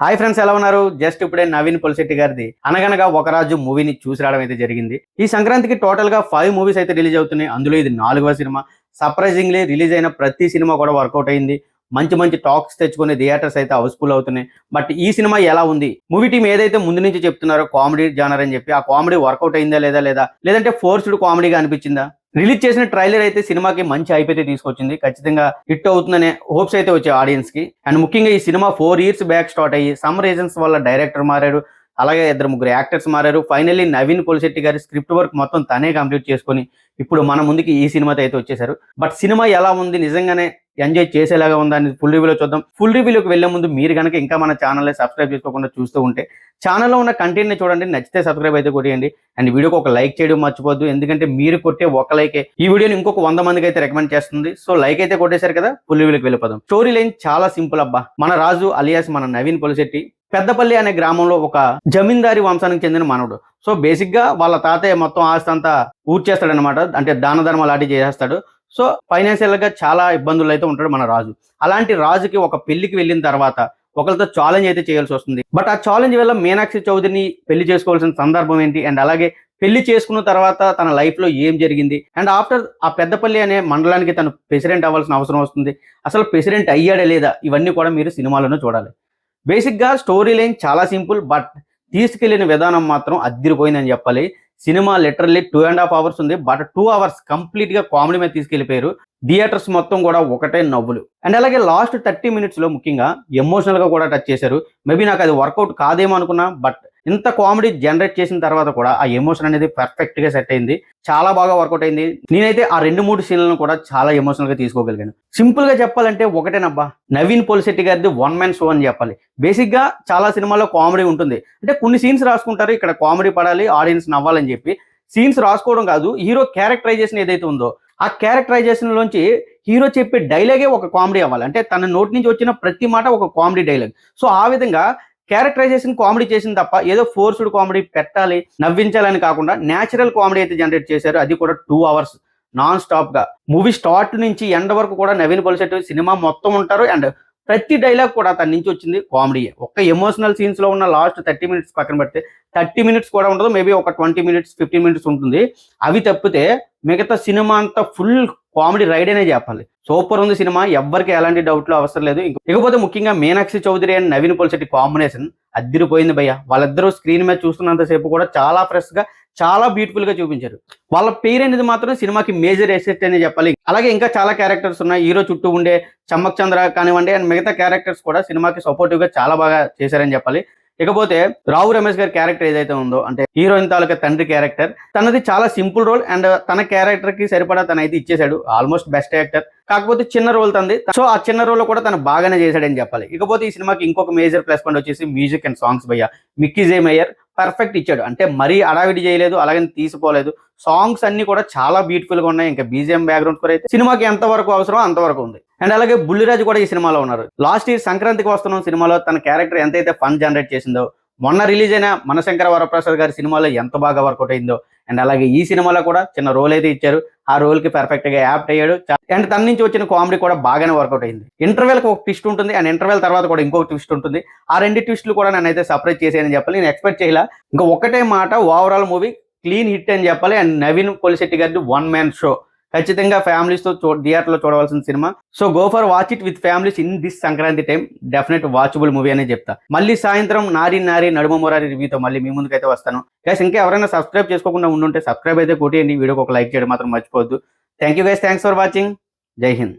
Hi friends, ఎలా ఉన్నారు? Just ఇప్పుడే నవీన్ పొలిశెట్టి గారిది అనగనగా ఒక రాజు మూవీని చూసి రావడం అయితే జరిగింది. ఈ సంక్రాంతికి టోటల్ గా 5 మూవీస్ అయితే రిలీజ్ అవుతున్నాయి. అందులో ఇది 4వ సినిమా. సర్ప్రైజింగ్లీ రిలీజ్ అయిన ప్రతి సినిమా కూడా వర్కౌట్ అయింది. మంచి మంచి టాక్స్ తెచ్చుకునే థియేటర్స్ అయితే హౌస్ఫుల్ అవుతున్నాయి. బట్ ఈ సినిమా ఎలా ఉంది? మూవీ టీం ఏదైతే ముందు నుంచి చెప్తున్నారో కామెడీ జానర్ అని చెప్పి, ఆ కామెడీ వర్కౌట్ అయిందా లేదంటే ఫోర్స్డ్ కామెడీగా అనిపించిందా? రిలీజ్ చేసిన ట్రైలర్ అయితే సినిమాకి మంచి హైప్ అయితే తీసుకొచ్చింది. ఖచ్చితంగా హిట్ అవుతుందనే హోప్స్ అయితే వచ్చాయి ఆడియన్స్ కి. అండ్ ముఖ్యంగా ఈ సినిమా 4 years బ్యాక్ స్టార్ట్ అయ్యి సమ్ రీజన్స్ వల్ల డైరెక్టర్ మారారు, అలాగే 2-3 యాక్టర్స్ మారారు. ఫైనల్లీ నవీన్ పొలిశెట్టి గారి స్క్రిప్ట్ వర్క్ మొత్తం తనే కంప్లీట్ చేసుకొని ఇప్పుడు మన ముందుకి ఈ సినిమాతో అయితే వచ్చేసారు. బట్ సినిమా ఎలా ఉంది, నిజంగానే ఎంజాయ్ చేసేలాగా ఉందా అని ఫుల్ రివ్యూలో చూద్దాం. ఫుల్ రివ్యూలోకి వెళ్లే ముందు మీరు కనుక ఇంకా మన ఛానల్ని సబ్స్క్రైబ్ చేసుకోకుండా చూస్తూ ఉంటే ఛానల్లో ఉన్న కంటెంట్ని చూడండి, నచ్చితే సబ్స్క్రైబ్ అయితే కొట్టేయండి. అండ్ వీడియోకి ఒక లైక్ చేయడం మర్చిపోద్దు, ఎందుకంటే మీరు కొట్టే ఒక లైకే ఈ వీడియోని ఇంకొక 100 మందికి అయితే రికమెండ్ చేస్తుంది. సో లైక్ అయితే కొట్టేశారు కదా, ఫుల్ రివ్యూలోకి వెళ్ళిపోదాం. స్టోరీ లైన్ చాలా సింపుల్ అబ్బా. మన రాజు అలియాస్ మన నవీన్ పొలిశెట్టి పెద్దపల్లి అనే గ్రామంలో ఒక జమీందారీ వంశానికి చెందిన మానవుడు. సో బేసిక్ గా వాళ్ళ తాతయ్య మొత్తం ఆస్తి అంతా ఊడ్చేస్తాడు అనమాట, అంటే దాన ధర్మ లాంటి చేసేస్తాడు. సో ఫైనాన్షియల్ గా చాలా ఇబ్బందులు అయితే ఉంటాడు మన రాజు. అలాంటి రాజుకి ఒక పెళ్లికి వెళ్ళిన తర్వాత ఒకరితో ఛాలెంజ్ అయితే చేయాల్సి వస్తుంది. బట్ ఆ ఛాలెంజ్ వల్ల మీనాక్షి చౌదరిని పెళ్లి చేసుకోవాల్సిన సందర్భం ఏంటి, అండ్ అలాగే పెళ్లి చేసుకున్న తర్వాత తన లైఫ్ లో ఏం జరిగింది, అండ్ ఆఫ్టర్ ఆ పెద్దపల్లి అనే మండలానికి తను ప్రెసిడెంట్ అవ్వాల్సిన అవసరం వస్తుంది. అసలు ప్రెసిడెంట్ అయ్యాడా లేదా, ఇవన్నీ కూడా మీరు సినిమాలోనే చూడాలి. బేసిక్ గా స్టోరీ లైన్ చాలా సింపుల్, బట్ తీసుకెళ్లిన విధానం మాత్రం అద్దిరిపోయిందని చెప్పాలి. సినిమా లిటరల్లీ 2.5 hours ఉంది, బట్ 2 hours కంప్లీట్ గా కామెడీ మీద తీసుకెళ్లిపోయారు. థియేటర్స్ మొత్తం కూడా ఒకటే నవ్వులు. అండ్ అలాగే లాస్ట్ 30 minutes లో ముఖ్యంగా ఎమోషనల్ గా కూడా టచ్ చేశారు. మేబీ నాకు అది వర్కౌట్ కాదేమో అనుకున్నా, బట్ ఇంత కామెడీ జనరేట్ చేసిన తర్వాత కూడా ఆ ఎమోషన్ అనేది పర్ఫెక్ట్ గా సెట్ అయింది. చాలా బాగా వర్కౌట్ అయింది. నేనైతే ఆ 2-3 సీన్లను కూడా చాలా ఎమోషనల్ గా తీసుకోగలిగాను. సింపుల్ గా చెప్పాలంటే ఒకటేనబ్బా, నవీన్ పొలిశెట్టి గారిది 1 man షో అని చెప్పాలి. బేసిక్ గా చాలా సినిమాల్లో కామెడీ ఉంటుంది, అంటే కొన్ని సీన్స్ రాసుకుంటారు, ఇక్కడ కామెడీ పడాలి, ఆడియన్స్ నవ్వాలని చెప్పి. సీన్స్ రాసుకోవడం కాదు, హీరో క్యారెక్టరైజేషన్ ఏదైతే ఉందో ఆ క్యారెక్టరైజేషన్ లోంచి హీరో చెప్పే డైలాగే ఒక కామెడీ అవ్వాలి, అంటే తన నోటి నుంచి వచ్చిన ప్రతి మాట ఒక కామెడీ డైలాగ్. సో ఆ విధంగా క్యారెక్టరైజేషన్ కామెడీ చేసింది తప్ప ఏదో ఫోర్స్డ్ కామెడీ పెట్టాలి నవ్వించాలని కాకుండా న్యాచురల్ కామెడీ అయితే జనరేట్ చేశారు. అది కూడా 2 hours నాన్ స్టాప్ గా. మూవీ స్టార్ట్ నుంచి ఎండ్ వరకు కూడా నవీన్ పొలిశెట్టి సినిమా మొత్తం ఉంటారు. అండ్ ప్రతి డైలాగ్ కూడా తన నుంచి వచ్చింది కామెడీ. ఒక్క ఎమోషనల్ సీన్స్ లో ఉన్న లాస్ట్ 30 minutes పక్కన పెడితే 30 minutes కూడా ఉండదు, మేబీ ఒక 20 minutes 15 minutes ఉంటుంది. అవి తప్పితే మిగతా సినిమా అంతా ఫుల్ కామెడీ రైడ్ అనే చెప్పాలి. సూపర్ ఉంది సినిమా, ఎవ్వరికి ఎలాంటి డౌట్లు అవసరం లేదు. ఇకపోతే ముఖ్యంగా మీనాక్షి చౌదరి అండ్ నవీన్ పొలిశెట్టి కాంబినేషన్ అద్దిరిపోయింది భయ్య. వాళ్ళిద్దరూ స్క్రీన్ మీద చూస్తున్నంతసేపు కూడా చాలా ఫ్రెష్ గా, చాలా బ్యూటిఫుల్ గా చూపించారు. వాళ్ళ పేరు అనేది మాత్రం సినిమాకి మేజర్ ఎసెట్ అనే చెప్పాలి. అలాగే ఇంకా చాలా క్యారెక్టర్స్ ఉన్నాయి. హీరో చుట్టూ ఉండే చమ్మక్ చంద్ర కానివ్వండి, అండ్ మిగతా క్యారెక్టర్స్ కూడా సినిమాకి సపోర్టివ్ గా చాలా బాగా చేశారని చెప్పాలి. ఇకపోతే రావు రమేష్ గారి క్యారెక్టర్ ఏదైతే ఉందో, అంటే హీరోయిన్ తాలూకా తండ్రి క్యారెక్టర్, తనది చాలా సింపుల్ రోల్. అండ్ తన క్యారెక్టర్ కి సరిపడా తనైతే ఇచ్చేశాడు. Almost best actor. కాకపోతే చిన్న రోల్ తంది, సో ఆ చిన్న రోల్ కూడా తను బాగానే చేశాడని చెప్పాలి. ఇకపోతే ఈ సినిమాకి ఇంకొక మేజర్ ప్లస్ పాయింట్ వచ్చేసి మ్యూజిక్ అండ్ సాంగ్స్ భయ్య. మిక్కీ జే మేయర్ పర్ఫెక్ట్ ఇచ్చాడు, అంటే మరీ అడావిడి చేయలేదు, అలాగే తీసిపోలేదు. సాంగ్స్ అన్ని కూడా చాలా బ్యూటిఫుల్ గా ఉన్నాయి. ఇంకా బీజిఎం బ్యాక్గ్రౌండ్ స్కోర్ అయితే సినిమాకి ఎంత వరకు అవసరమో అంతవరకు ఉంది. అండ్ అలాగే బుల్లిరాజు కూడా ఈ సినిమాలో ఉన్నారు. లాస్ట్ ఇయర్ సంక్రాంతికి వస్తున్న సినిమాలో తన క్యారెక్టర్ ఎంతైతే ఫన్ జనరేట్ చేసిందో, మొన్న రిలీజ్ అయిన మనశంకర వరప్రసాద్ గారి సినిమాలో ఎంత బాగా వర్కౌట్ అయిందో, అండ్ అలాగే ఈ సినిమాలో కూడా చిన్న రోల్ అయితే ఇచ్చారు. ఆ రోల్ కి పర్ఫెక్ట్ గా యాప్ట్ అయ్యాడు. అండ్ తన నుంచి వచ్చిన కామెడీ కూడా బాగానే వర్కౌట్ అయింది. ఇంటర్వెల్ కి ఒక ట్విస్ట్ ఉంటుంది, అండ్ ఇంటర్వెల్ తర్వాత కూడా ఇంకొక ట్విస్ట్ ఉంటుంది. ఆ 2 ట్విస్టులు కూడా నన్నైతే సర్ప్రైజ్ చేసాయని చెప్పాలి. నేను ఎక్స్పెక్ట్ చేయలా. ఇంకా ఒకటే మాట, ఓవరాల్ మూవీ క్లీన్ హిట్ అని చెప్పాలి. అండ్ నవీన్ పొలిశెట్టి గారిది 1 man షో. ఖచ్చితంగా ఫ్యామిలీస్ తో థియేటర్ లో చూడవలసిన cinema. So go for watch it with families in this Sankranti time. Definite watchable movie అనే చెప్తా. మళ్ళీ సాయంత్రం నారి నడుమ మురారి రివ్యూతో మళ్ళీ మీ ముందుకైతే వస్తాను. గైస్, ఇంకా ఎవరైనా సబ్స్క్రైబ్ చేసుకోకుండా ఉండుంటే సబ్స్క్రైబ్ అయితే కొట్టేయండి. వీడియోకి ఒక లైక్ చేయడం మాత్రం మర్చిపోవద్దు. Thank you guys, thanks for watching. జై హింద్.